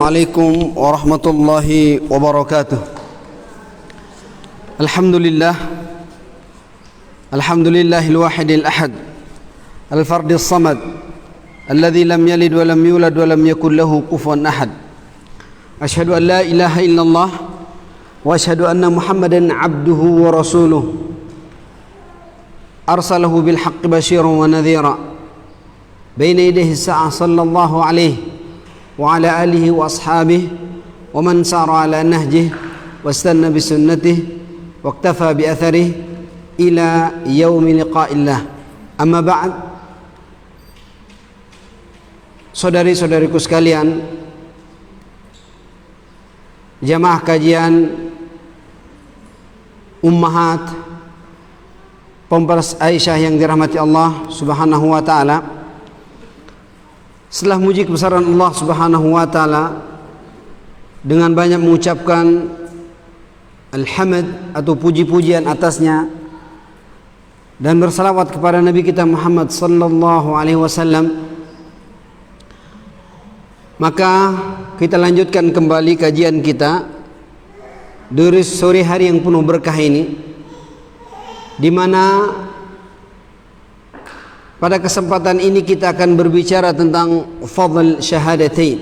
Assalamualaikum warahmatullahi wabarakatuh. Alhamdulillahil wahidil ahad, al-fardis samad, alladzi lam yalid wa lam yulad wa lam yakul lahu kufuwan ahad. Asyhadu an la ilaha illallah wa asyhadu anna Muhammadan abduhu wa rasuluh. Arsalahu bil haqqi basyiran wa nadhira. Baina yadayhi as-sa'ah sallallahu alaihi wa ala alihi wa ashabihi wa man sara ala nahjihi wastanna bi sunnatihi wa iktafa bi atharihi ila yaumi liqa'illah. Amma ba'd. Saudari-saudariku sekalian, jamaah kajian ummahat Pemperas Aisyah yang dirahmati Allah Subhanahu wa taala, setelah muji kebesaran Allah Subhanahu wa taala dengan banyak mengucapkan alhamd atau puji-pujian atasnya dan bersalawat kepada Nabi kita Muhammad sallallahu alaihi wasallam, maka kita lanjutkan kembali kajian kita dari sore hari yang penuh berkah ini, di mana pada kesempatan ini kita akan berbicara tentang fadl syahadatain,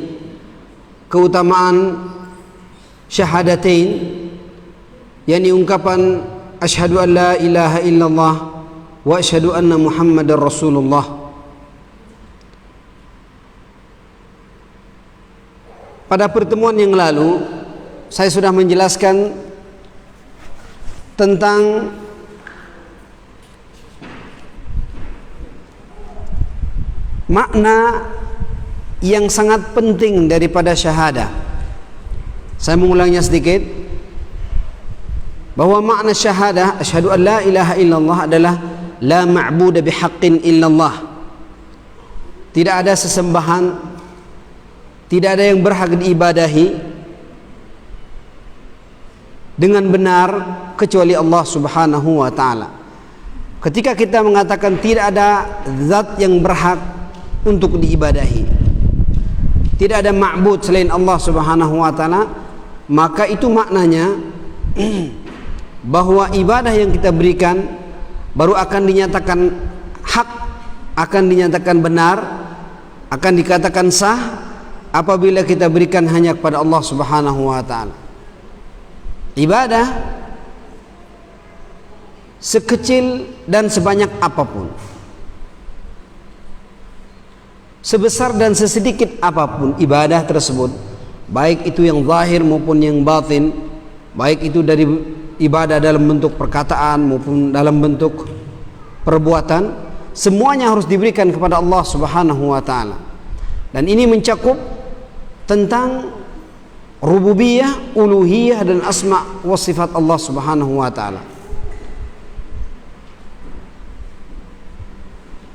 keutamaan syahadatain, yakni ungkapan asyhadu an la ilaha illallah wa asyhadu anna Muhammadar Rasulullah. Pada pertemuan yang lalu saya sudah menjelaskan tentang makna yang sangat penting daripada syahadah. Saya mengulangnya sedikit, bahwa makna syahadah asyhadu an la ilaha illallah adalah la ma'budu bihaqqin illallah. Tidak ada sesembahan, tidak ada yang berhak diibadahi dengan benar kecuali Allah Subhanahu wa taala. Ketika kita mengatakan tidak ada zat yang berhak untuk diibadahi, tidak ada ma'bud selain Allah Subhanahu wa taala, maka itu maknanya bahwa ibadah yang kita berikan baru akan dinyatakan hak, akan dinyatakan benar, akan dikatakan sah apabila kita berikan hanya kepada Allah Subhanahu wa taala. Ibadah sekecil dan sebanyak apapun, sebesar dan sesedikit apapun ibadah tersebut, baik itu yang zahir maupun yang batin, baik itu dari ibadah dalam bentuk perkataan maupun dalam bentuk perbuatan, semuanya harus diberikan kepada Allah Subhanahu wa taala. Dan ini mencakup tentang rububiyah, uluhiyah dan asma wa sifat Allah Subhanahu wa taala.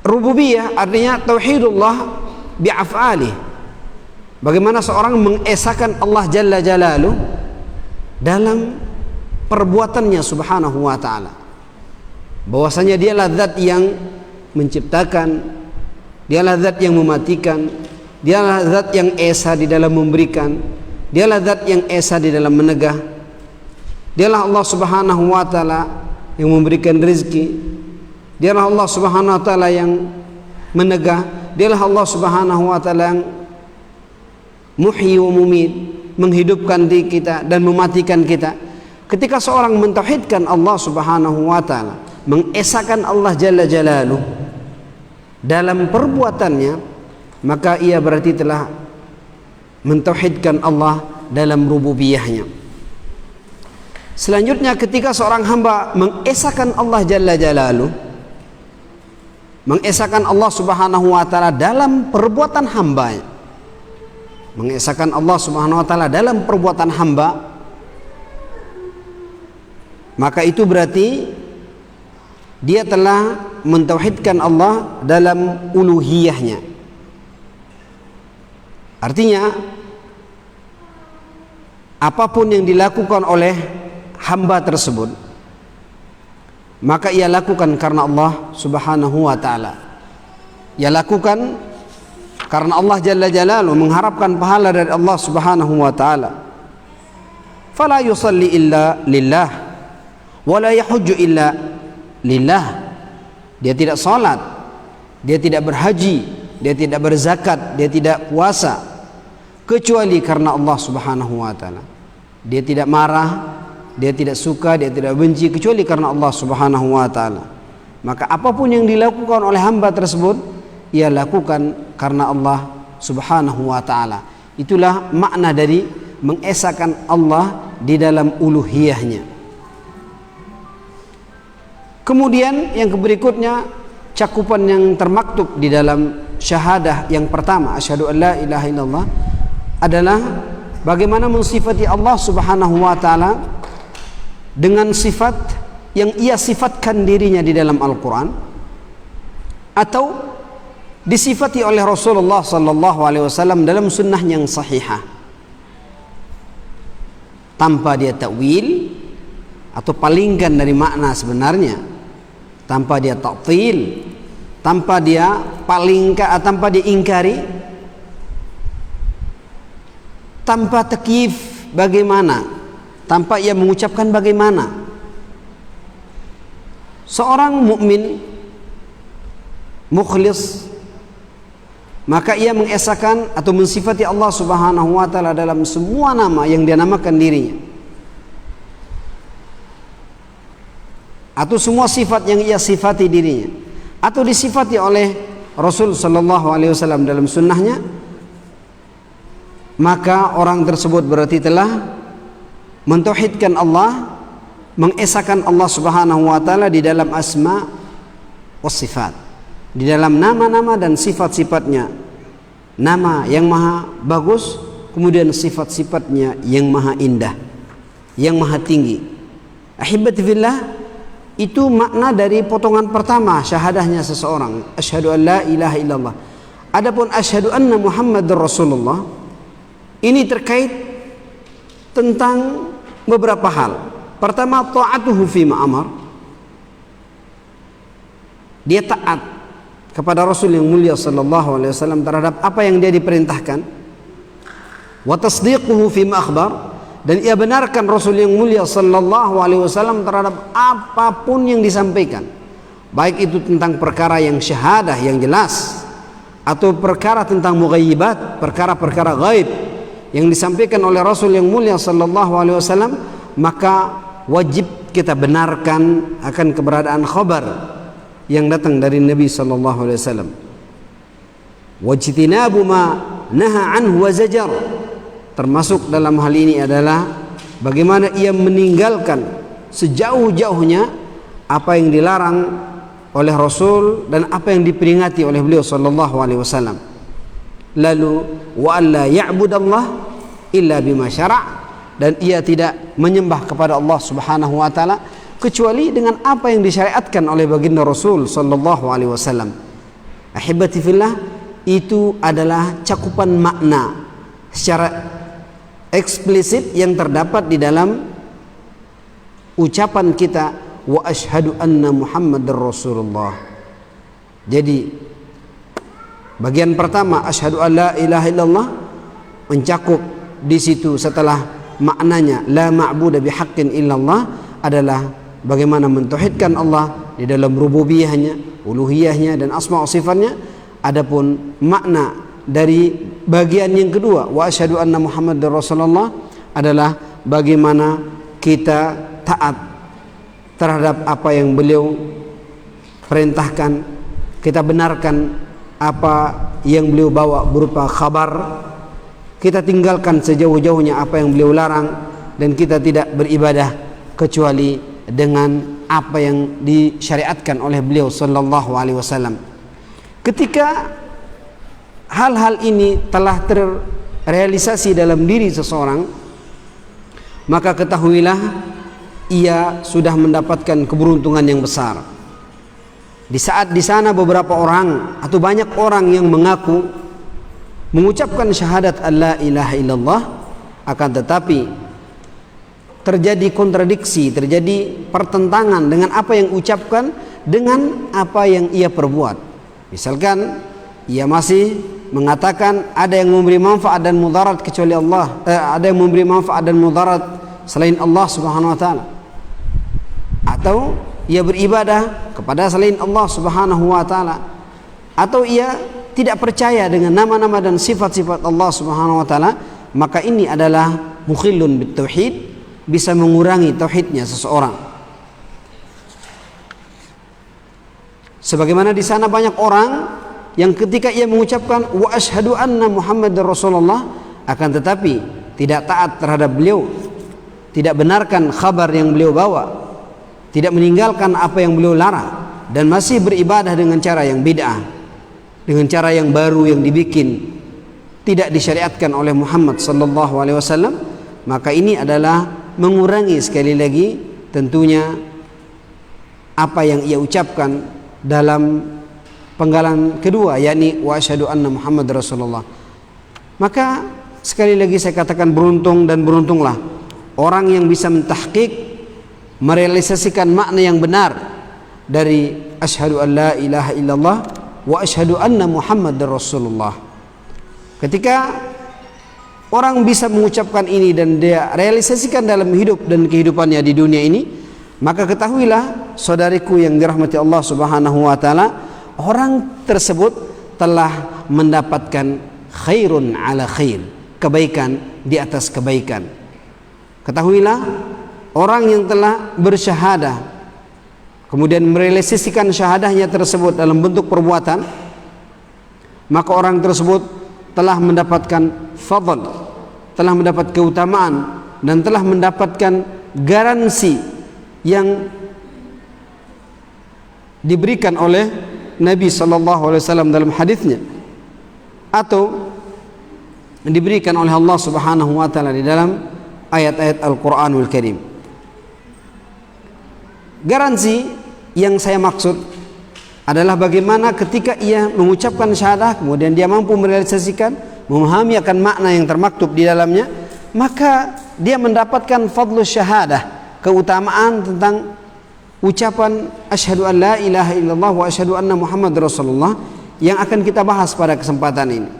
Rububiyah artinya tauhidullah bi'af'alih, bagaimana seorang mengesahkan Allah Jalla Jalaluh dalam perbuatannya Subhanahu wa ta'ala, bahwasanya dialah zat yang menciptakan, dialah zat yang mematikan, dialah zat yang esa di dalam memberikan, dialah zat yang esa di dalam menegah, dialah Allah Subhanahu wa ta'ala yang memberikan rezeki, dialah Allah Subhanahu wa ta'ala yang menegah, dialah Allah Subhanahu wa ta'ala yang muhyi wa mumit, menghidupkan diri kita dan mematikan kita. Ketika seorang mentauhidkan Allah Subhanahu wa ta'ala, mengesahkan Allah Jalla Jalaluh dalam perbuatannya, maka ia berarti telah mentauhidkan Allah dalam rububiyahnya. Selanjutnya, ketika seorang hamba mengesahkan Allah Jalla Jalaluh, mengesahkan Allah Subhanahu wa ta'ala dalam perbuatan hambanya, mengesahkan Allah Subhanahu wa ta'ala dalam perbuatan hamba, maka itu berarti dia telah mentauhidkan Allah dalam uluhiyahnya. Artinya apapun yang dilakukan oleh hamba tersebut, maka ia lakukan karena Allah Subhanahu wa ta'ala. Ia lakukan karena Allah Jalla Jalaluhu, mengharapkan pahala dari Allah Subhanahu wa taala. Fala yusalli illa lillah wa la yahujju illa lillah. Dia tidak salat, dia tidak berhaji, dia tidak berzakat, dia tidak puasa kecuali karena Allah Subhanahu wa taala. Dia tidak marah, dia tidak suka, dia tidak benci kecuali karena Allah Subhanahu wa taala. Maka apapun yang dilakukan oleh hamba tersebut, ia lakukan karena Allah Subhanahu wa taala. Itulah makna dari mengesahkan Allah di dalam uluhiyahnya. Kemudian yang berikutnya, cakupan yang termaktub di dalam syahadah yang pertama, asyhadu an la ilaha illallah, adalah bagaimana mensifati Allah Subhanahu wa taala dengan sifat yang ia sifatkan dirinya di dalam Al-Quran atau disifati oleh Rasulullah sallallahu alaihi wasallam dalam sunnah yang sahihah, tanpa dia takwil atau palingkan dari makna sebenarnya, tanpa dia ta'til, tanpa dia palingkan, tanpa dia ingkari, tanpa takyif bagaimana, tanpa ia mengucapkan bagaimana. Seorang mukmin mukhlis, maka ia mengesahkan atau mensifati Allah Subhanahu wa taala dalam semua nama yang dia namakan dirinya, atau semua sifat yang ia sifati dirinya, atau disifati oleh Rasul sallallahu alaihi wasallam dalam sunnahnya. Maka orang tersebut berarti telah mentauhidkan Allah, mengesahkan Allah Subhanahu wa taala di dalam asma was sifat, di dalam nama-nama dan sifat-sifatnya. Nama yang maha bagus, kemudian sifat-sifatnya yang maha indah, yang maha tinggi. Ahibati fillah, itu makna dari potongan pertama syahadahnya seseorang, asyhadu an la ilaha illallah. Adapun asyhadu anna Muhammadar Rasulullah, ini terkait tentang beberapa hal. Pertama, ta'atuhu fima amar, dia taat kepada Rasul yang mulia sallallahu alaihi wasallam terhadap apa yang dia diperintahkan. Wa tasdiquhu fima akhbar, dan ia benarkan Rasul yang mulia sallallahu alaihi wasallam terhadap apapun yang disampaikan, baik itu tentang perkara yang syahadah yang jelas, atau perkara tentang mughayyibat, perkara-perkara gaib yang disampaikan oleh Rasul yang mulia sallallahu alaihi wasallam. Maka wajib kita benarkan akan keberadaan khabar yang datang dari Nabi sallallahu alaihi wasallam. Wajtinabu ma naha anhu wa zajar, termasuk dalam hal ini adalah bagaimana ia meninggalkan sejauh-jauhnya apa yang dilarang oleh Rasul dan apa yang diperingati oleh beliau sallallahu alaihi wasallam. Lalu wa alla ya'budallah illa bima syara', dan ia tidak menyembah kepada Allah Subhanahu wa taala kecuali dengan apa yang disyariatkan oleh baginda Rasul sallallahu alaihi wasallam. Ahibati fillah, itu adalah cakupan makna secara eksplisit yang terdapat di dalam ucapan kita, wa asyhadu anna Muhammadar Rasulullah. Jadi bagian pertama asyhadu an la ilaha illallah mencakup di situ, setelah maknanya la ma'budu bihaqqin illallah adalah bagaimana mentauhidkan Allah di dalam rububiyahnya, uluhiyahnya, dan asma wa sifatnya. Adapun makna dari bagian yang kedua, wa asyhadu anna Muhammadar Rasulullah, adalah bagaimana kita taat terhadap apa yang beliau perintahkan, kita benarkan apa yang beliau bawa berupa kabar, kita tinggalkan sejauh-jauhnya apa yang beliau larang, dan kita tidak beribadah kecuali dengan apa yang disyariatkan oleh beliau sallallahu alaihi wasallam. Ketika hal-hal ini telah terrealisasi dalam diri seseorang, maka ketahuilah ia sudah mendapatkan keberuntungan yang besar. Di saat di sana beberapa orang atau banyak orang yang mengaku mengucapkan syahadat alla ilaha illallah, akan tetapi terjadi kontradiksi, terjadi pertentangan dengan apa yang ucapkan dengan apa yang ia perbuat. Misalkan ia masih mengatakan ada yang memberi manfaat dan mudarat kecuali Allah, ada yang memberi manfaat dan mudarat selain Allah Subhanahu wa taala, atau ia beribadah kepada selain Allah Subhanahu wa taala, atau ia tidak percaya dengan nama-nama dan sifat-sifat Allah Subhanahu wa taala, maka ini adalah mukhillun bitauhid, bisa mengurangi tauhidnya seseorang. Sebagaimana di sana banyak orang yang ketika ia mengucapkan wa asyhadu anna Muhammadar Rasulullah, akan tetapi tidak taat terhadap beliau, tidak benarkan kabar yang beliau bawa, tidak meninggalkan apa yang beliau larang, dan masih beribadah dengan cara yang bid'ah, dengan cara yang baru yang dibikin, tidak disyariatkan oleh Muhammad sallallahu alaihi wasallam, maka ini adalah mengurangi sekali lagi tentunya apa yang ia ucapkan dalam penggalan kedua, yakni wa asyhadu anna Muhammad Rasulullah. Maka sekali lagi saya katakan, beruntung dan beruntunglah orang yang bisa mentahqiq, merealisasikan makna yang benar dari asyhadu an la ilaha illallah wa asyhadu anna Muhammadar Rasulullah. Ketika orang bisa mengucapkan ini dan dia realisasikan dalam hidup dan kehidupannya di dunia ini, maka ketahuilah saudariku yang dirahmati Allah Subhanahu wa taala, orang tersebut telah mendapatkan khairun ala khair, kebaikan di atas kebaikan. Ketahuilah orang yang telah bersyahadah kemudian merealisasikan syahadahnya tersebut dalam bentuk perbuatan, maka orang tersebut telah mendapatkan fadl, telah mendapat keutamaan, dan telah mendapatkan garansi yang diberikan oleh Nabi sallallahu alaihi wasallam dalam hadisnya, atau diberikan oleh Allah Subhanahu wa taala di dalam ayat-ayat Al-Qur'anul Karim. Garansi yang saya maksud adalah bagaimana ketika ia mengucapkan syahadah, kemudian dia mampu merealisasikan, memahami akan makna yang termaktub di dalamnya, maka dia mendapatkan fadlus syahadah, keutamaan tentang ucapan asyhadu an la ilaha illallah wa asyhadu anna Muhammad Rasulullah, yang akan kita bahas pada kesempatan ini.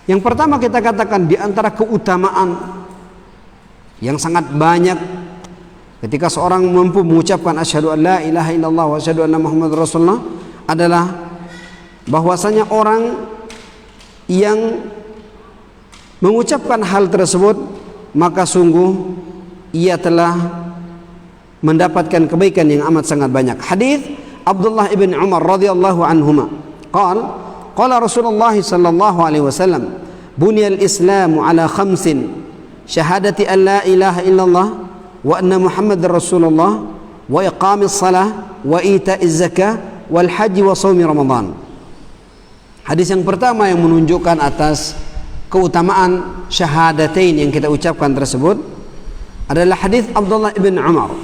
Yang pertama kita katakan di antara keutamaan yang sangat banyak ketika seorang mampu mengucapkan asyhadu an la ilaha illallah wa asyhadu anna Muhammad Rasulullah adalah bahwasanya orang yang mengucapkan hal tersebut, maka sungguh ia telah mendapatkan kebaikan yang amat sangat banyak. Hadis Abdullah ibn Umar radhiyallahu anhuma qala Rasulullah sallallahu alaihi wasallam, buniyal islamu ala khamsin, syahadati an la ilaha illallah wa anna Muhammadar Rasulullah wa iqamis salah wa ita'iz zakah wal haji wa shaumi Ramadan. Hadis yang pertama yang menunjukkan atas keutamaan syahadatain yang kita ucapkan tersebut adalah hadis Abdullah ibn Umar.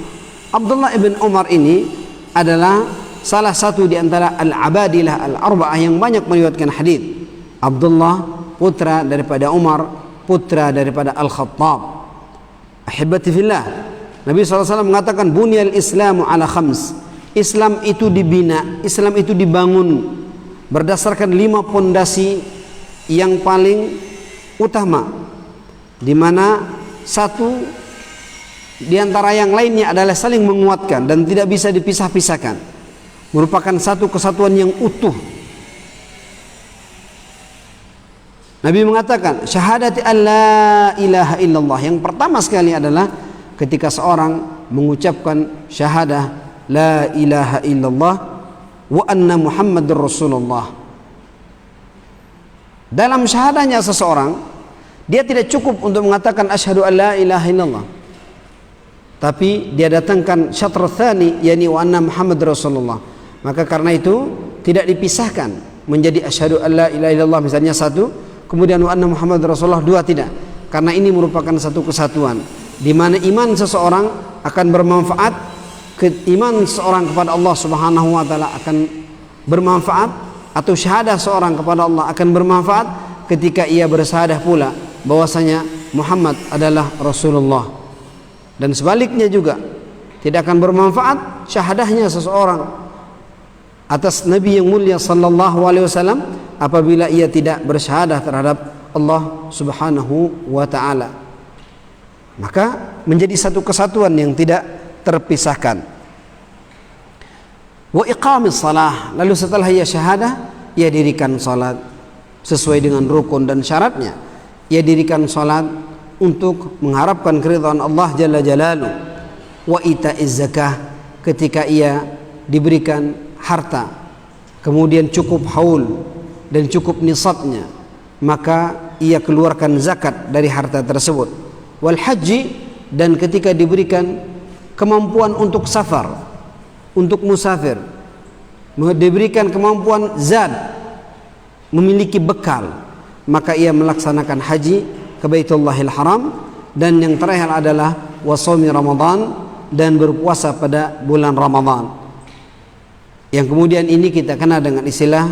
Abdullah ibn Umar ini adalah salah satu di antara al-abadilah al-arba'ah yang banyak meriwayatkan hadis. Abdullah putra daripada Umar, putra daripada Al-Khattab. Ahibati fillah, Nabi SAW mengatakan bunyal islamu ala khams, Islam itu dibina, Islam itu dibangun berdasarkan 5 pondasi yang paling utama, di mana satu di antara yang lainnya adalah saling menguatkan dan tidak bisa dipisah-pisahkan, merupakan satu kesatuan yang utuh. Nabi mengatakan syahadati an la ilaha illallah, yang pertama sekali adalah ketika seorang mengucapkan syahadah la ilaha illallah wa anna Muhammadur Rasulullah. Dalam syahadahnya seseorang, dia tidak cukup untuk mengatakan asyhadu an la ilaha illallah, tapi dia datangkan syatr tsani, yakni wa anna Muhammadur Rasulullah. Maka karena itu tidak dipisahkan menjadi asyhadu an la ilaha illallah misalnya satu, kemudian wa anna Muhammad Rasulullah dua, tidak, karena ini merupakan satu kesatuan di mana iman seseorang akan bermanfaat, iman seseorang kepada Allah Subhanahu wa taala akan bermanfaat, atau syahadah seorang kepada Allah akan bermanfaat ketika ia bersyahadah pula bahwasanya Muhammad adalah Rasulullah. Dan sebaliknya juga tidak akan bermanfaat syahadahnya seseorang atas Nabi yang mulia sallallahu alaihi wasallam apabila ia tidak bersyahadah terhadap Allah Subhanahu wa taala. Maka menjadi satu kesatuan yang tidak terpisahkan. Wa iqamis salah, lalu setelah ia syahadah, ia dirikan salat sesuai dengan rukun dan syaratnya. Ia dirikan salat untuk mengharapkan keridhaan Allah Jalla Jalaluhu. Wa ita'iz zakah, ketika ia diberikan harta, kemudian cukup haul dan cukup nisabnya, maka ia keluarkan zakat dari harta tersebut. Wal haji, dan ketika diberikan kemampuan untuk safar, untuk musafir, diberikan kemampuan zad, memiliki bekal, maka ia melaksanakan haji ke Baitullahil Haram. Dan yang terakhir adalah wasawmi Ramadan, dan berpuasa pada bulan Ramadan, yang kemudian ini kita kenal dengan istilah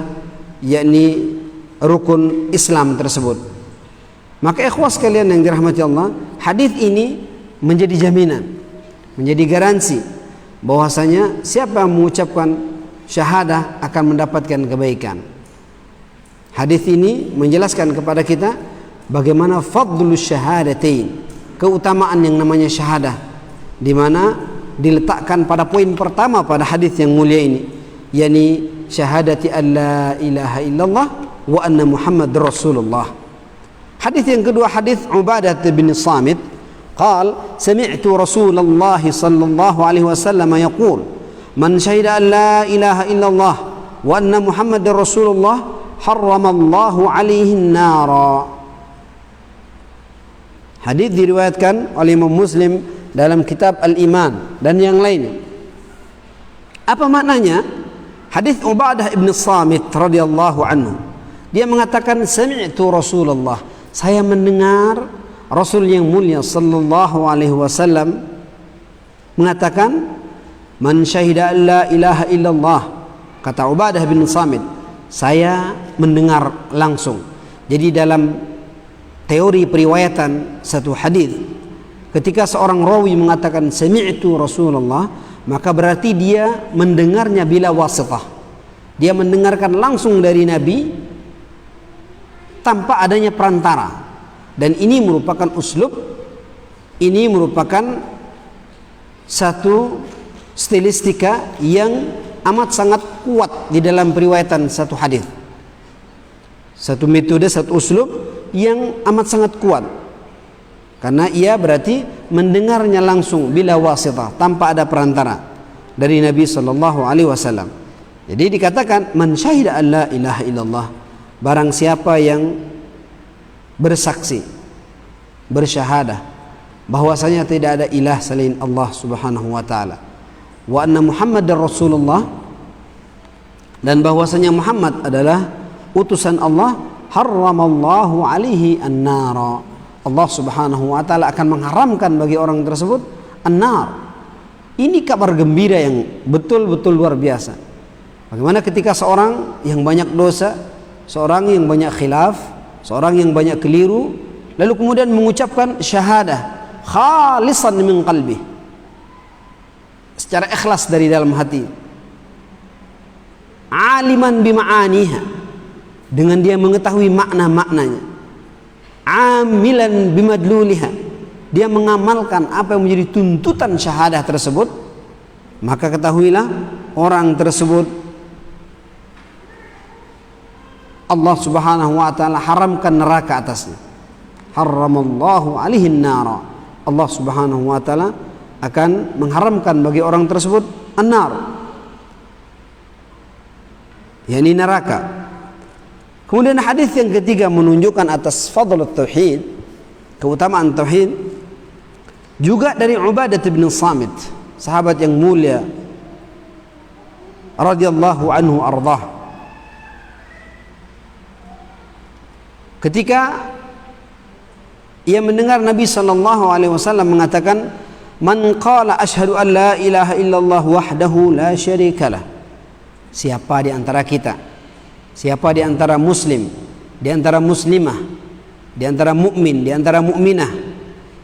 yakni rukun Islam tersebut. Maka ikhwas sekalian yang dirahmati Allah, hadis ini menjadi jaminan, menjadi garansi bahwasanya siapa yang mengucapkan syahadah akan mendapatkan kebaikan. Hadis ini menjelaskan kepada kita bagaimana fadlus syahadatain, keutamaan yang namanya syahadah, di mana diletakkan pada poin pertama pada hadis yang mulia ini, yakni syahadati an la ilaha illallah wa anna Muhammadar Rasulullah. Hadis yang kedua, hadis Ubadah bin Samit, qal sami'tu Rasulullah sallallahu alaihi wasallam yaqul man syahida an la ilaha illallah wa anna Muhammadar Rasulullah harramallahu alaihi an-nara. Hadis diriwayatkan oleh Imam Muslim dalam kitab Al-Iman dan yang lain. Apa maknanya? Hadis Ubadah bin Samit radhiyallahu anhu, dia mengatakan sami'tu Rasulullah, saya mendengar Rasul yang mulia sallallahu alaihi wasallam mengatakan man syahida la ilaha illallah. Kata Ubadah bin Samit, saya mendengar langsung. Jadi dalam teori periwayatan satu hadis, ketika seorang rawi mengatakan sami'tu Rasulullah, maka berarti dia mendengarnya bila wasitah. Dia mendengarkan langsung dari Nabi tanpa adanya perantara. Dan ini merupakan uslub, ini merupakan satu stilistika yang amat sangat kuat di dalam periwayatan satu hadis. Satu metode, satu uslub yang amat sangat kuat. Karena ia berarti mendengarnya langsung bila wasitah, tanpa ada perantara dari Nabi sallallahu alaihi wasallam. Jadi dikatakan man syahida an la ilaha illallah, barang siapa yang bersaksi, bersyahadah bahwasanya tidak ada ilah selain Allah Subhanahu wa taala, wa anna Muhammadar Rasulullah, dan bahwasanya Muhammad adalah utusan Allah, harramallahu alaihi an-nara, Allah Subhanahu wa taala akan mengharamkan bagi orang tersebut an-nar. Ini kabar gembira yang betul-betul luar biasa. Bagaimana ketika seorang yang banyak dosa, seorang yang banyak khilaf, seorang yang banyak keliru, lalu kemudian mengucapkan syahadah khalisan min qalbi, secara ikhlas dari dalam hati, aliman bima'aniha, dengan dia mengetahui makna-maknanya, amilan bimadluliha, dia mengamalkan apa yang menjadi tuntutan syahadah tersebut, maka ketahuilah orang tersebut Allah Subhanahu wa taala haramkan neraka atasnya. Harramallahu alaihi an-nar. Allah Subhanahu wa taala akan mengharamkan bagi orang tersebut an-nar, yakni neraka. Kemudian hadis yang ketiga menunjukkan atas fadl tauhid, keutamaan tauhid, juga dari Ubadah bin Samit, sahabat yang mulia radhiyallahu anhu ardhah. Ketika ia mendengar Nabi sallallahu alaihi wasallam mengatakan man qala asyhadu an la ilaha illallah wahdahu la syarikalah, siapa di antara kita, siapa di antara muslim, di antara muslimah, di antara mukmin, di antara mukminah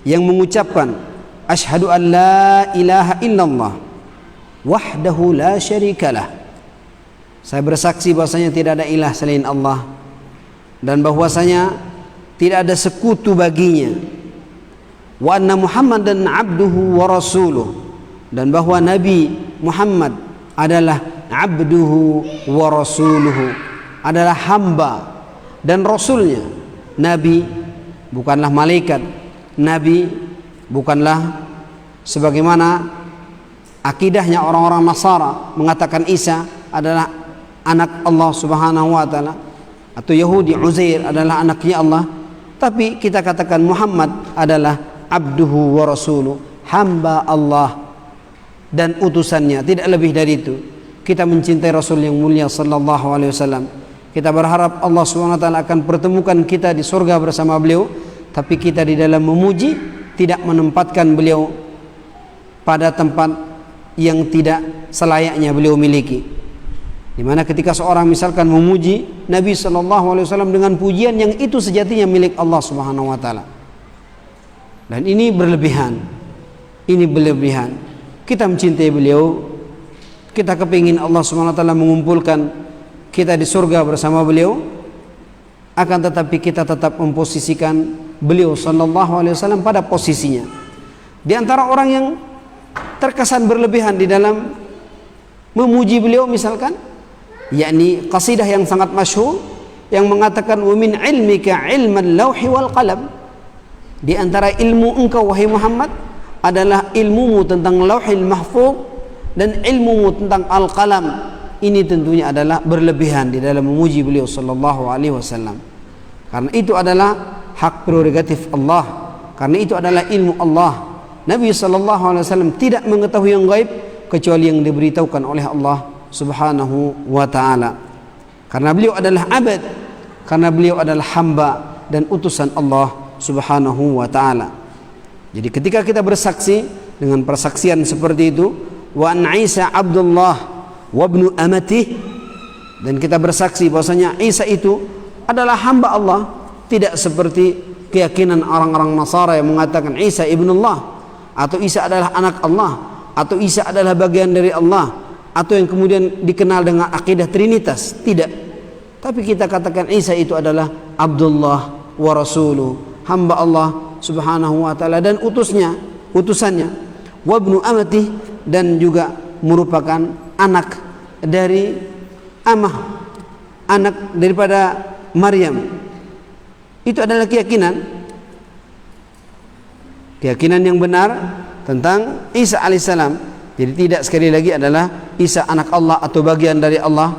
yang mengucapkan asyhadu an la ilaha illallah wahdahu la syarikalah, Saya bersaksi bahwasanya tidak ada ilah selain Allah dan bahwasanya tidak ada sekutu baginya. Wa anna Muhammadan abduhu wa rasuluh, dan bahwa Nabi Muhammad adalah abduhu wa rasuluhu, adalah hamba dan rasulnya. Nabi bukanlah malaikat, Nabi bukanlah sebagaimana akidahnya orang-orang Nasara mengatakan Isa adalah anak Allah Subhanahu wa taala, atau Yahudi Uzair adalah anaknya Allah. Tapi kita katakan Muhammad adalah abduhu wa rasuluh, hamba Allah dan utusannya, tidak lebih dari itu. Kita mencintai Rasul yang mulia sallallahu alaihi wasallam. Kita berharap Allah Subhanahu wa taala akan pertemukan kita di surga bersama beliau, tapi kita di dalam memuji tidak menempatkan beliau pada tempat yang tidak selayaknya beliau miliki. Di mana ketika seorang misalkan memuji Nabi sallallahu alaihi wasallam dengan pujian yang itu sejatinya milik Allah Subhanahu wa taala. Dan ini berlebihan. Ini berlebihan. Kita mencintai beliau, kita kepingin Allah Subhanahu wa taala mengumpulkan kita di surga bersama beliau, akan tetapi kita tetap memposisikan beliau sallallahu alaihi wasallam pada posisinya. Di antara orang yang terkesan berlebihan di dalam memuji beliau misalkan, yakni qasidah yang sangat masyhur yang mengatakan wa min ilmika ilman lauhi wal qalam. Di antara ilmu engkau wahai Muhammad adalah ilmumu tentang lauhil mahfuz dan ilmumu tentang al-qalam. Ini tentunya adalah berlebihan di dalam memuji beliau sallallahu alaihi wasallam. Karena itu adalah hak prerogatif Allah, karena itu adalah ilmu Allah. Nabi sallallahu alaihi wasallam tidak mengetahui yang gaib kecuali yang diberitahukan oleh Allah Subhanahu wa taala. Karena beliau adalah abad, karena beliau adalah hamba dan utusan Allah Subhanahu wa ta'ala. Jadi ketika kita bersaksi dengan persaksian seperti itu, wa an Isa Abdullah wa ibnu amatih, dan kita bersaksi bahwasanya Isa itu adalah hamba Allah, tidak seperti keyakinan orang-orang Nasara yang mengatakan Isa ibnullah, atau Isa adalah anak Allah, atau Isa adalah bagian dari Allah, atau yang kemudian dikenal dengan akidah Trinitas. Tidak. Tapi kita katakan Isa itu adalah Abdullah wa rasuluh, hamba Allah Subhanahu wa taala dan utusannya, wa ibnu amatih, dan juga merupakan anak dari amah, anak daripada Maryam. Itu adalah keyakinan yang benar tentang Isa alaihissalam. Jadi tidak sekali lagi adalah Isa anak Allah atau bagian dari Allah.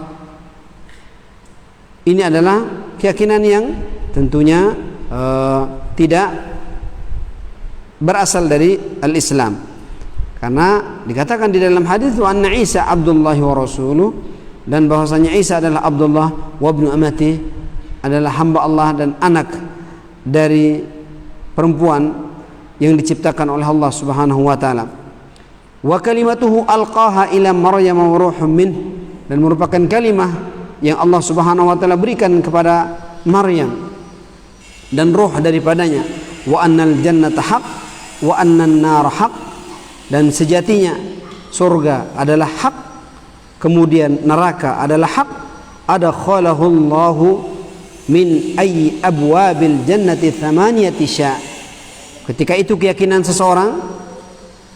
Ini adalah keyakinan yang tentunya tidak berasal dari al-Islam, karena dikatakan di dalam hadis wa anna Isa Abdullah wa rasuluh, dan bahwasanya Isa adalah Abdullah wa ibnu amati, adalah hamba Allah dan anak dari perempuan yang diciptakan oleh Allah Subhanahu wa taala. Wa kalimatuhu alqaha ila Maryam wa ruhum min, dan merupakan kalimah yang Allah Subhanahu wa taala berikan kepada Maryam dan roh daripadanya. Wa annal jannata haq wa annan nar haq, dan sejatinya surga adalah hak, kemudian neraka adalah hak. Adakhalahu Allahu min ayyi abwabil jannati thamaniyati sya. Ketika itu keyakinan seseorang,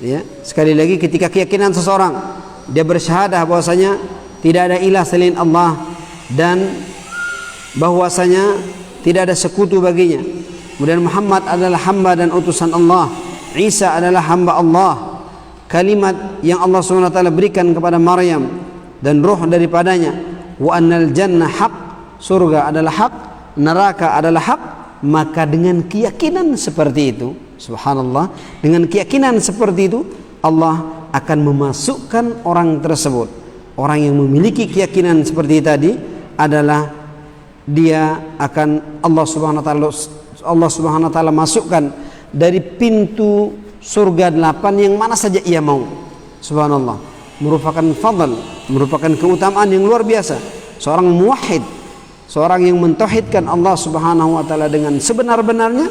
ya, sekali lagi ketika keyakinan seseorang dia bersyahadah bahwasanya tidak ada ilah selain Allah dan bahwasanya tidak ada sekutu baginya, kemudian Muhammad adalah hamba dan utusan Allah, Isa adalah hamba Allah, kalimat yang Allah SWT berikan kepada Maryam dan roh daripadanya. Wa annal jannah haq, surga adalah hak, neraka adalah hak. Maka dengan keyakinan seperti itu, subhanallah, dengan keyakinan seperti itu Allah akan memasukkan orang tersebut. Orang yang memiliki keyakinan seperti tadi adalah dia akan Allah Subhanahu wa taala masukkan dari pintu surga 8 yang mana saja ia mau. Subhanallah, merupakan fadl, merupakan keutamaan yang luar biasa. Seorang muwahhid, seorang yang mentauhidkan Allah Subhanahu wa taala dengan sebenar-benarnya,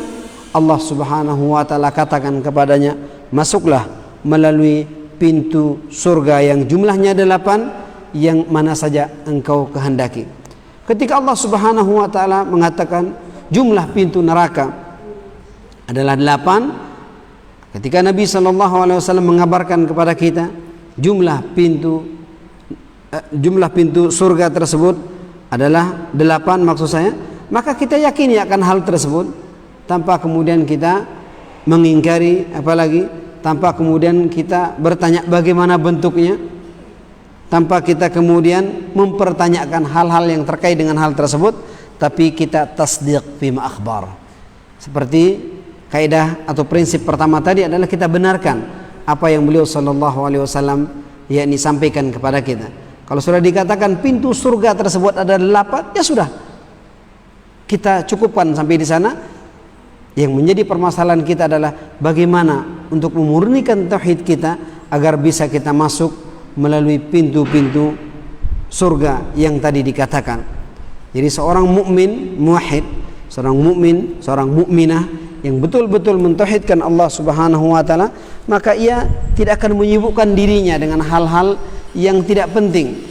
Allah Subhanahu wa taala katakan kepadanya, masuklah melalui pintu surga yang jumlahnya 8, yang mana saja engkau kehendaki. Ketika Allah Subhanahu wa taala mengatakan jumlah pintu neraka adalah 8, ketika Nabi sallallahu alaihi wasallam mengabarkan kepada kita jumlah pintu surga tersebut adalah 8 maksud saya, maka kita yakini akan hal tersebut tanpa kemudian kita mengingkari, apalagi tanpa kemudian kita bertanya bagaimana bentuknya, tanpa kita kemudian mempertanyakan hal-hal yang terkait dengan hal tersebut, tapi kita tasdiq bima akhbar. Seperti kaidah atau prinsip pertama tadi adalah kita benarkan apa yang beliau sallallahu alaihi wasallam yakni sampaikan kepada kita. Kalau sudah dikatakan pintu surga tersebut ada 8, ya sudah, kita cukupkan sampai di sana. Yang menjadi permasalahan kita adalah bagaimana untuk memurnikan tauhid kita agar bisa kita masuk melalui pintu-pintu surga yang tadi dikatakan. Jadi seorang mukmin muwahhid, seorang mukmin, seorang mukminah yang betul-betul mentauhidkan Allah Subhanahu wa taala, maka ia tidak akan menyibukkan dirinya dengan hal-hal yang tidak penting.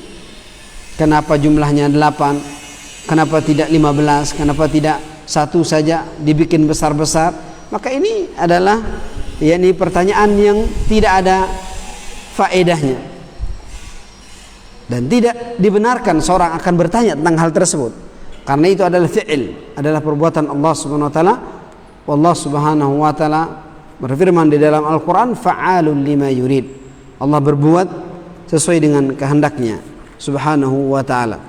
Kenapa jumlahnya 8? Kenapa tidak 15? Kenapa tidak satu saja dibikin besar-besar? Maka ini adalah yakni pertanyaan yang tidak ada faedahnya, dan tidak dibenarkan seorang akan bertanya tentang hal tersebut, karena itu adalah fi'il, adalah perbuatan Allah Subhanahu wa taala. Allah Subhanahu wa taala berfirman di dalam Al-Qur'an, fa'alul lima yurid. Allah berbuat sesuai dengan kehendaknya Subhanahu wa taala.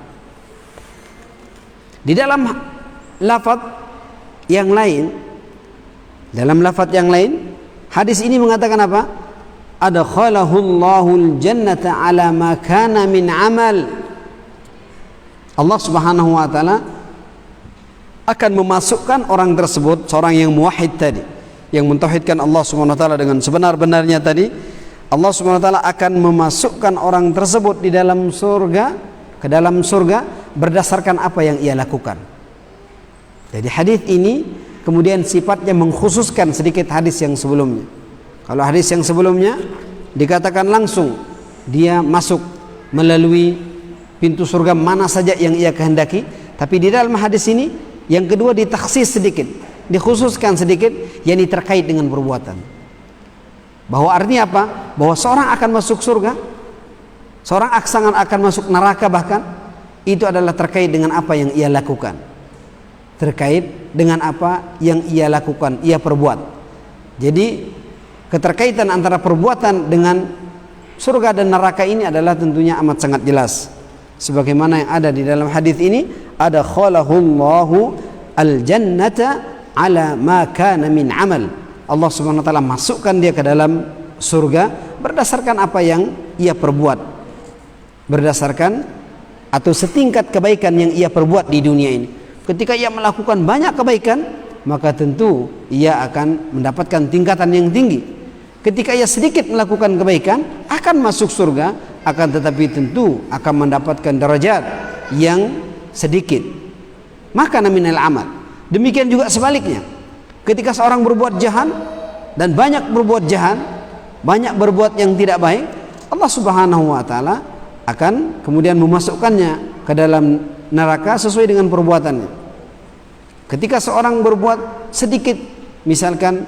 Di dalam lafaz yang lain, hadis ini mengatakan apa? Adkhalahu Allahul jannata ala ma kana min amal. Allah Subhanahu wa taala akan memasukkan orang tersebut, seorang yang muwahhid tadi, yang mentauhidkan Allah Subhanahu wa taala dengan sebenar-benarnya tadi, Allah Subhanahu wa taala akan memasukkan orang tersebut di dalam surga, ke dalam surga berdasarkan apa yang ia lakukan. Jadi hadis ini kemudian sifatnya mengkhususkan sedikit hadis yang sebelumnya. Kalau hadis yang sebelumnya dikatakan langsung dia masuk melalui pintu surga mana saja yang ia kehendaki, tapi di dalam hadis ini yang kedua ditakhsis sedikit, dikhususkan sedikit, yakni terkait dengan perbuatan. Bahwa artinya apa? Bahwa seorang akan masuk surga, seorang akan masuk neraka, bahkan itu adalah terkait dengan apa yang ia lakukan. Terkait dengan apa yang ia lakukan, ia perbuat. Jadi keterkaitan antara perbuatan dengan surga dan neraka ini adalah tentunya amat sangat jelas. Sebagaimana yang ada di dalam hadis ini, ada khalahullahu al-jannata ala ma kana min amal. Allah Subhanahu wa taala masukkan dia ke dalam surga berdasarkan apa yang ia perbuat, berdasarkan atau setingkat kebaikan yang ia perbuat di dunia ini. Ketika ia melakukan banyak kebaikan, maka tentu ia akan mendapatkan tingkatan yang tinggi. Ketika ia sedikit melakukan kebaikan, akan masuk surga, akan tetapi tentu akan mendapatkan derajat yang sedikit. Maka minal amal. Demikian juga sebaliknya. Ketika seorang berbuat jahat dan banyak berbuat jahat, banyak berbuat yang tidak baik, Allah Subhanahu wa taala akan kemudian memasukkannya ke dalam neraka sesuai dengan perbuatannya. Ketika seorang berbuat sedikit, misalkan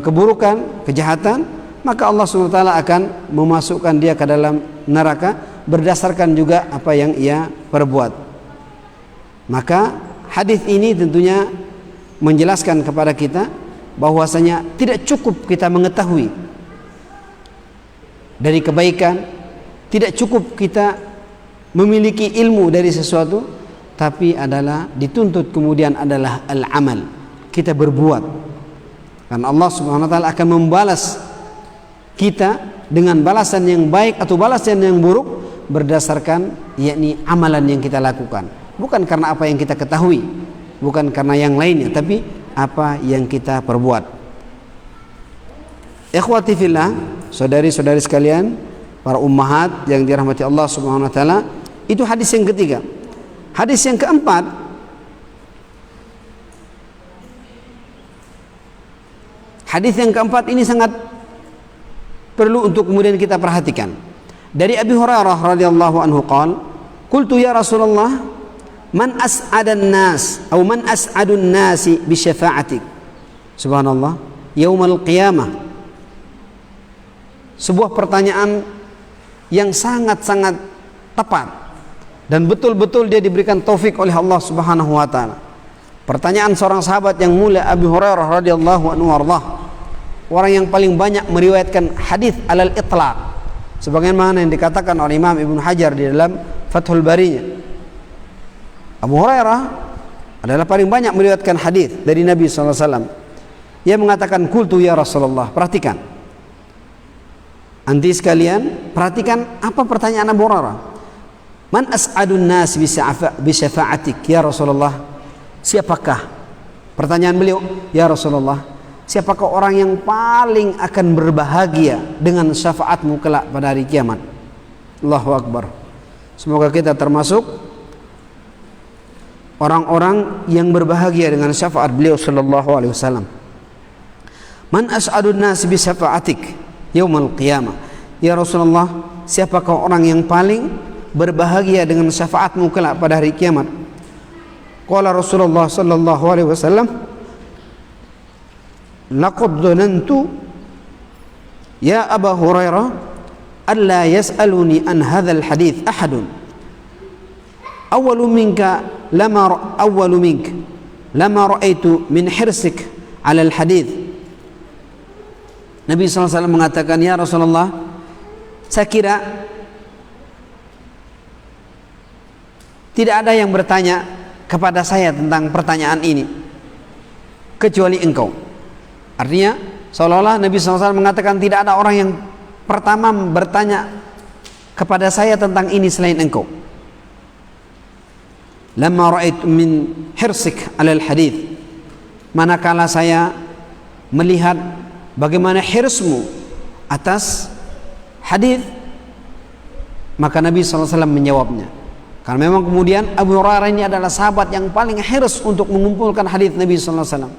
keburukan, kejahatan, maka Allah Subhanahu wa taala akan memasukkan dia ke dalam neraka berdasarkan juga apa yang ia perbuat. Maka hadis ini tentunya menjelaskan kepada kita bahwasanya tidak cukup kita mengetahui dari kebaikan, tidak cukup kita memiliki ilmu dari sesuatu, tapi adalah dituntut kemudian adalah al-amal, kita berbuat. Karena Allah Subhanahu wa taala akan membalas kita dengan balasan yang baik atau balasan yang buruk berdasarkan yakni amalan yang kita lakukan, bukan karena apa yang kita ketahui, bukan karena yang lainnya, tapi apa yang kita perbuat. Ikhwati fillah, saudari-saudari sekalian, para ummahat yang dirahmati Allah Subhanahu wa taala, itu hadis yang ketiga. Hadis yang keempat, hadis yang keempat ini sangat perlu untuk kemudian kita perhatikan. Dari Abi Hurairah radhiyallahu anhu qala, qultu ya Rasulullah, man as'adan nas atau man as'adun nasi bi syafa'atik. Subhanallah, yaumul qiyamah. Sebuah pertanyaan yang sangat-sangat tepat dan betul-betul dia diberikan taufik oleh Allah Subhanahu wa taala. Pertanyaan seorang sahabat yang mulia, Abi Hurairah radhiyallahu anhu warḍah, orang yang paling banyak meriwayatkan hadis alal itlaq, sebagaimana yang dikatakan oleh Imam Ibnu Hajar di dalam Fathul Barinya. Abu Hurairah adalah paling banyak meriwayatkan hadis dari Nabi SAW. Ia mengatakan, qultu ya Rasulullah. Perhatikan, anti sekalian, perhatikan apa pertanyaan Abu Hurairah. Man as'adun nas bi syafa'atik ya Rasulullah. Siapakah, pertanyaan beliau, ya Rasulullah, siapakah orang yang paling akan berbahagia dengan syafaatmu kelak pada hari kiamat? Allahu Akbar. Semoga kita termasuk orang-orang yang berbahagia dengan syafaat beliau sallallahu alaihi wasallam. Man as'adun nas bi syafa'atik yaumil qiyamah. Ya Rasulullah, siapakah orang yang paling berbahagia dengan syafaatmu kelak pada hari kiamat? Qala Rasulullah sallallahu alaihi wasallam, laqad dhanantu ya Aba Hurairah alla yas'aluni an hadzal hadits ahadun awwalu minka lama ra'aitu min hirsik 'ala al hadits. Nabi sallallahu alaihi wasallam mengatakan, ya Rasulullah, saya kira tidak ada yang bertanya kepada saya tentang pertanyaan ini kecuali engkau. Artinya seolah-olah Nabi SAW mengatakan tidak ada orang yang pertama bertanya kepada saya tentang ini selain engkau. Lamma ra'aitu min hirsik 'alal hadits, manakala saya melihat bagaimana hirsmu atas hadis, maka Nabi SAW menjawabnya. Karena memang kemudian Abu Hurairah ini adalah sahabat yang paling hirs untuk mengumpulkan hadis Nabi SAW.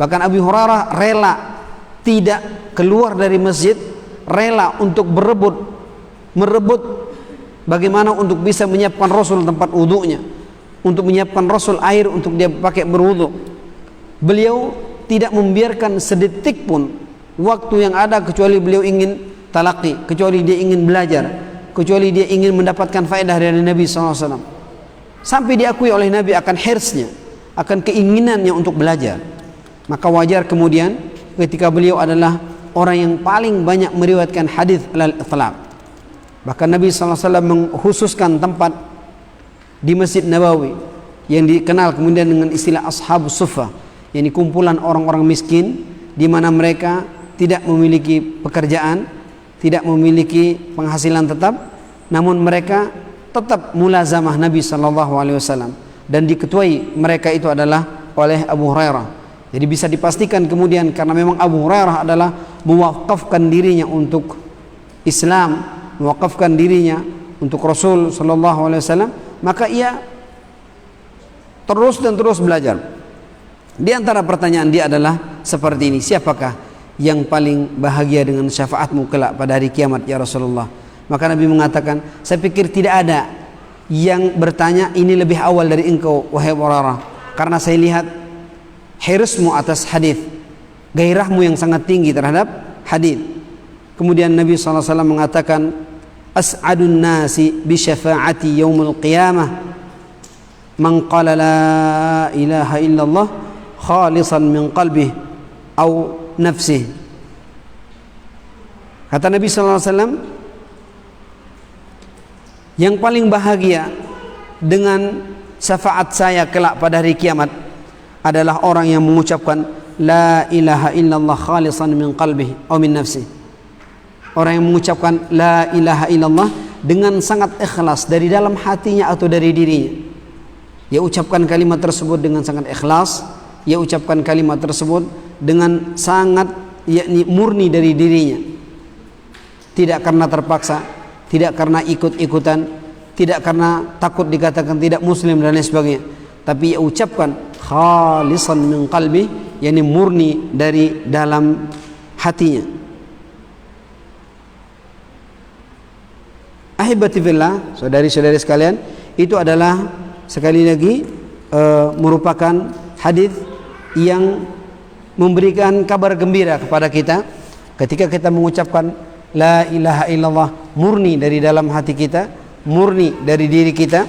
Bahkan Abu Hurairah rela tidak keluar dari masjid, rela untuk merebut bagaimana untuk bisa menyiapkan Rasul tempat wudhunya, untuk menyiapkan Rasul air untuk dia pakai berwudhu. Beliau tidak membiarkan sedetik pun waktu yang ada kecuali beliau ingin talaqi, kecuali dia ingin belajar, kecuali dia ingin mendapatkan faedah dari Nabi SAW. Sampai diakui oleh Nabi akan hirsnya, akan keinginannya untuk belajar. Maka wajar kemudian ketika beliau adalah orang yang paling banyak meriwayatkan hadis alal itlaq. Bahkan Nabi SAW mengkhususkan tempat di Masjid Nabawi yang dikenal kemudian dengan istilah Ashabus Suffah, yakni kumpulan orang-orang miskin di mana mereka tidak memiliki pekerjaan, tidak memiliki penghasilan tetap, namun mereka tetap mulazamah Nabi SAW, dan diketuai mereka itu adalah oleh Abu Hurairah. Jadi bisa dipastikan kemudian karena memang Abu Hurairah adalah mewakafkan dirinya untuk Islam, mewakafkan dirinya untuk Rasul SAW, maka ia terus dan terus belajar. Di antara pertanyaan dia adalah seperti ini, siapakah yang paling bahagia dengan syafaatmu kelak pada hari kiamat ya Rasulullah? Maka Nabi mengatakan, saya pikir tidak ada yang bertanya ini lebih awal dari engkau wahai Hurairah, karena saya lihat hirsmu atas hadis, gairahmu yang sangat tinggi terhadap hadis. Kemudian Nabi SAW mengatakan, as'adun nasi bi syafaati yaumil qiyamah man qala la ilaha illallah khalisan min qalbihi au nafsih. Kata Nabi SAW, yang paling bahagia dengan syafaat saya kelak pada hari kiamat adalah orang yang mengucapkan la ilaha illallah khalisan min qalbihi atau min nafsih. Orang yang mengucapkan la ilaha illallah dengan sangat ikhlas dari dalam hatinya atau dari dirinya. Ia ucapkan kalimat tersebut dengan sangat ikhlas, ia ucapkan kalimat tersebut dengan sangat yakni murni dari dirinya, tidak karena terpaksa, tidak karena ikut-ikutan, tidak karena takut dikatakan tidak muslim dan lain sebagainya, tapi ia ucapkan khalisan min qalbi, yakni murni dari dalam hatinya. Ahibati fillah, saudari-saudari sekalian, itu adalah sekali lagi merupakan hadis yang memberikan kabar gembira kepada kita ketika kita mengucapkan la ilaha illallah murni dari dalam hati kita, murni dari diri kita,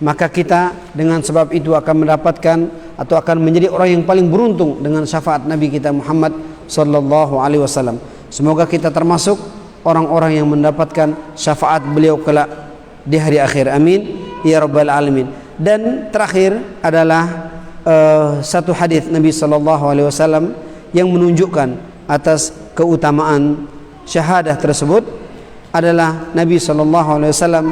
maka kita dengan sebab itu akan mendapatkan atau akan menjadi orang yang paling beruntung dengan syafaat Nabi kita Muhammad sallallahu alaihi wasallam. Semoga kita termasuk orang-orang yang mendapatkan syafaat beliau kelak di hari akhir. Amin ya rabbal alamin. Dan terakhir adalah satu hadis Nabi sallallahu alaihi wasallam yang menunjukkan atas keutamaan syahadah tersebut adalah Nabi sallallahu alaihi wasallam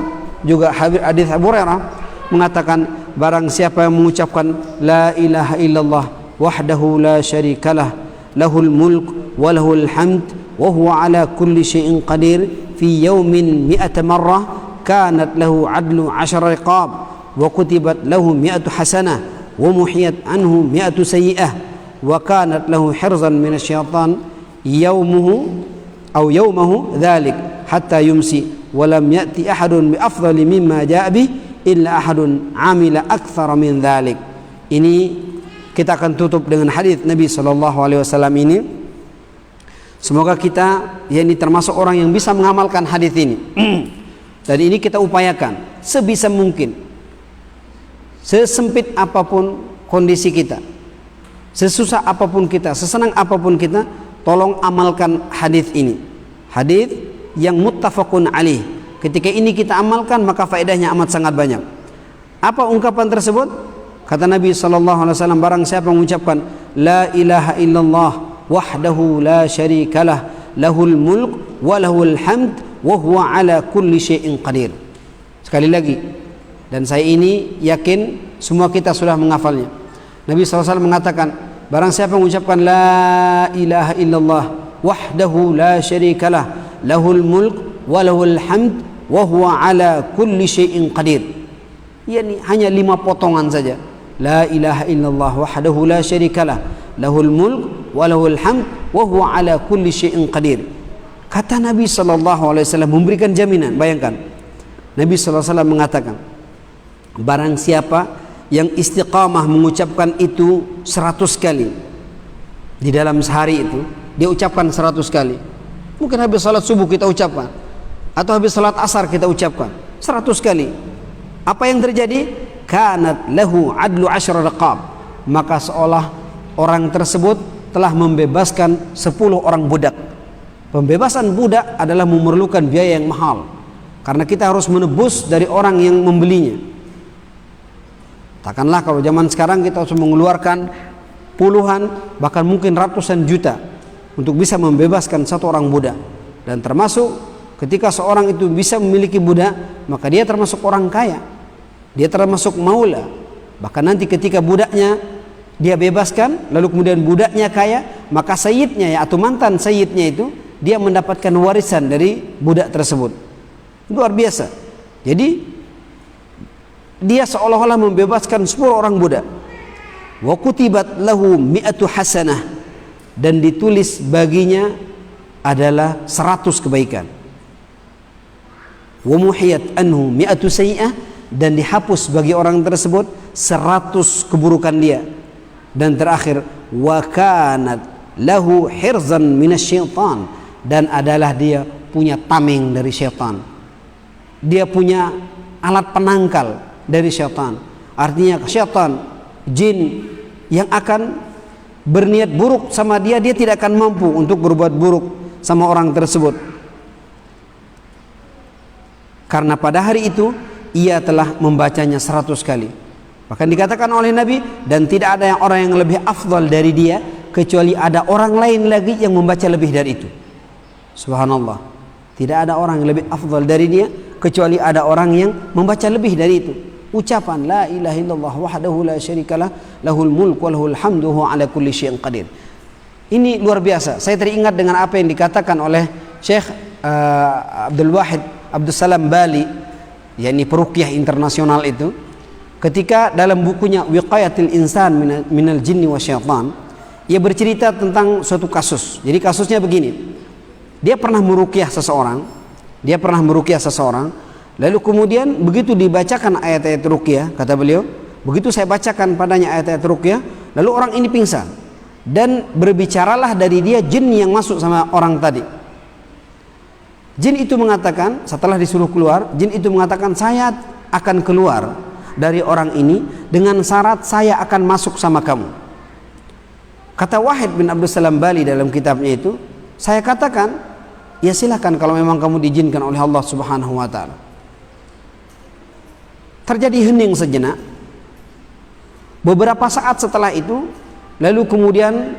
juga hadis Abu Hurairah mengatakan, barang siapa yang mengucapkan la ilaha illallah wahdahu la syarikalah lahul mulk wa lahul hamd wa huwa ala kulli syai'in qadir fi yawmin mi'ata marrah kanat lahu adlu 10 riqab wa kutibat lahu 100 hasanah wa muhiyat anhu 100 sayyi'ah wa kanat lahu hirzan min asyaitan yawmuhu aw yawmahu dhalik hatta yumsi wa lam ya'ti ahadun bi afdali mimma ja'a bih illa ahadun amila akthara min dhalik. Ini kita akan tutup dengan hadis Nabi sallallahu alaihi wasallam ini. Semoga kita yakni termasuk orang yang bisa mengamalkan hadis ini. Dan ini kita upayakan sebisa mungkin, sesempit apapun kondisi kita, sesusah apapun kita, sesenang apapun kita, tolong amalkan hadis ini. Hadis yang muttafaqun alaih. Ketika ini kita amalkan, maka faedahnya amat sangat banyak. Apa ungkapan tersebut? Kata Nabi sallallahu alaihi wasallam, barang siapa mengucapkan la ilaha illallah wahdahu la syarikalah lahul mulk wa lahul hamd wa huwa ala kulli syai'in qadir. Sekali lagi, dan saya ini yakin semua kita sudah menghafalnya. Nabi SAW mengatakan, barang siapa mengucapkan la ilaha illallah wahdahu la syarikalah lahul mulk wa lahul hamd wa huwa ala kulli syai'in qadir. Yani hanya 5 potongan saja. La ilaha illallah wahdahu la syarikalah lahul mulk wa lahul hamd wa huwa ala kulli syai'in qadir. Kata Nabi sallallahu alaihi wasallam memberikan jaminan. Bayangkan, Nabi sallallahu alaihi wasallam mengatakan, barang siapa yang istiqamah mengucapkan itu 100 kali di dalam sehari itu, dia ucapkan 100 kali. Mungkin habis salat subuh kita ucapkan, atau habis salat asar kita ucapkan 100 kali. Apa yang terjadi? Kanat lahu adlu 10 riqab. Maka seolah orang tersebut telah membebaskan 10 orang budak. Pembebasan budak adalah memerlukan biaya yang mahal, karena kita harus menebus dari orang yang membelinya. Takkanlah kalau zaman sekarang kita harus mengeluarkan puluhan, bahkan mungkin ratusan juta untuk bisa membebaskan satu orang budak. Dan termasuk ketika seorang itu bisa memiliki budak, maka dia termasuk orang kaya, dia termasuk maula. Bahkan nanti ketika budaknya dia bebaskan, lalu kemudian budaknya kaya, maka sayyidnya ya, atau mantan sayyidnya itu, dia mendapatkan warisan dari budak tersebut. Luar biasa. Jadi dia seolah-olah membebaskan 10 orang budak. Wa kutibat lahu 100 hasanah, dan ditulis baginya adalah 100 kebaikan. Wa muhiyat anhu 100 sayyi'ah, dan dihapus bagi orang tersebut 100 keburukan dia. Dan terakhir, wa kanat lahu hirzan minasyaitan, dan adalah dia punya tameng dari syaitan. Dia punya alat penangkal dari syaitan. Artinya syaitan, jin yang akan berniat buruk sama dia, dia tidak akan mampu untuk berbuat buruk sama orang tersebut. Karena pada hari itu ia telah membacanya 100 kali. Bahkan dikatakan oleh Nabi, dan tidak ada orang yang lebih afdal dari dia, kecuali ada orang lain lagi yang membaca lebih dari itu. Subhanallah. Tidak ada orang yang lebih afdal dari dia, kecuali ada orang yang membaca lebih dari itu. Ucapan la ilaha illallah wahdahu la syarikalah lahul mulk wa lahul hamdu wa ala kulli syai'in qadir. Ini luar biasa. Saya teringat dengan apa yang dikatakan oleh Syekh Abdul Wahid Abdul Salam Bali, yakni peruqyah internasional itu, ketika dalam bukunya Wiqayatul Insan minal Jinni Wasyaitan, ia bercerita tentang suatu kasus. Jadi kasusnya begini, dia pernah meruqyah seseorang, Dia pernah meruqyah seseorang, lalu kemudian begitu dibacakan ayat-ayat ruqyah, kata beliau, begitu saya bacakan padanya ayat-ayat ruqyah, lalu orang ini pingsan. Dan berbicaralah dari dia jin yang masuk sama orang tadi. Jin itu mengatakan, setelah disuruh keluar, jin itu mengatakan, saya akan keluar dari orang ini dengan syarat saya akan masuk sama kamu. Kata Wahid bin Abdul Salam Bali dalam kitabnya itu, saya katakan, ya silakan kalau memang kamu diizinkan oleh Allah Subhanahu wa taala. Terjadi hening sejenak. Beberapa saat setelah itu, lalu kemudian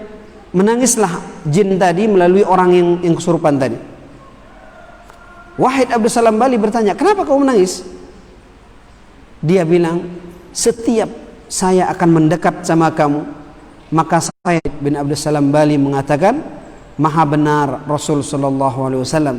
menangislah jin tadi melalui orang yang kesurupan tadi. Wahid Abdul Salam Bali bertanya, kenapa kau menangis? Dia bilang, setiap saya akan mendekat sama kamu, maka Wahid bin Abdul Salam Bali mengatakan, maha benar Rasul sallallahu alaihi wasallam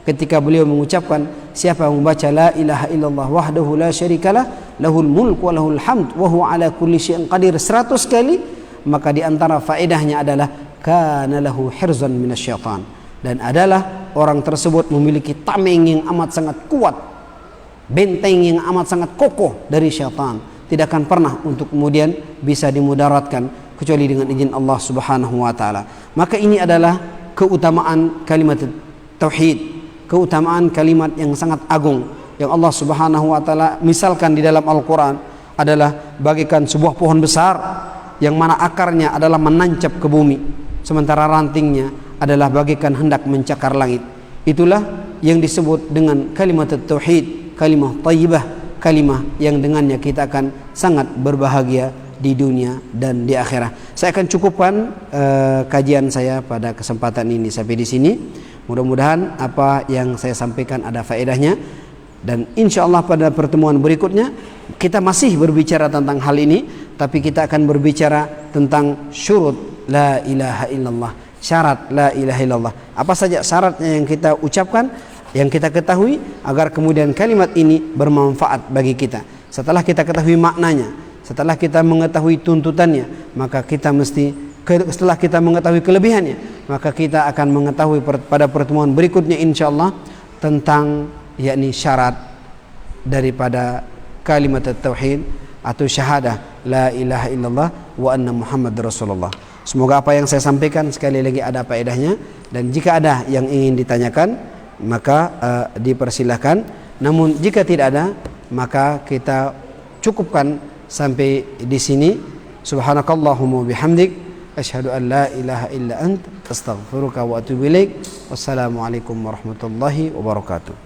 ketika beliau mengucapkan, siapa yang membaca la ilaha illallah wahdahu la syarikalah lahul mulk wa lahul hamd wa huwa ala kulli syai'in qadir 100 kali, maka di antara faedahnya adalah kana lahu hirzan minasyaitan, dan adalah orang tersebut memiliki tameng yang amat sangat kuat, benteng yang amat sangat kokoh dari syaitan, tidak akan pernah untuk kemudian bisa dimudaratkan kecuali dengan izin Allah Subhanahu wa taala. Maka ini adalah keutamaan kalimat tauhid, keutamaan kalimat yang sangat agung yang Allah Subhanahu wa taala misalkan di dalam Al-Qur'an adalah bagaikan sebuah pohon besar yang mana akarnya adalah menancap ke bumi, sementara rantingnya adalah bagaikan hendak mencakar langit. Itulah yang disebut dengan kalimat tauhid, kalimah thayyibah, kalimah yang dengannya kita akan sangat berbahagia di dunia dan di akhirat. Saya akan cukupkan kajian saya pada kesempatan ini sampai di sini. Mudah-mudahan apa yang saya sampaikan ada faedahnya, dan insya Allah pada pertemuan berikutnya kita masih berbicara tentang hal ini, tapi kita akan berbicara tentang syurut la ilaha illallah, syarat la ilaha illallah. Apa saja syaratnya yang kita ucapkan, yang kita ketahui, agar kemudian kalimat ini bermanfaat bagi kita. Setelah kita ketahui maknanya, setelah kita mengetahui tuntutannya, maka kita mesti, setelah kita mengetahui kelebihannya, maka kita akan mengetahui pada pertemuan berikutnya insyaallah tentang yakni syarat daripada kalimat tauhid atau syahadah la ilaha illallah wa anna Muhammad Rasulullah. Semoga apa yang saya sampaikan sekali lagi ada faedahnya, dan jika ada yang ingin ditanyakan maka dipersilahkan. Namun jika tidak ada, maka kita cukupkan sampai di sini. Subhanakallahumma bihamdik, asyhadu an la ilaha illa ant, astaghfiruka wa atubu ilaik. Wassalamualaikum warahmatullahi wabarakatuh.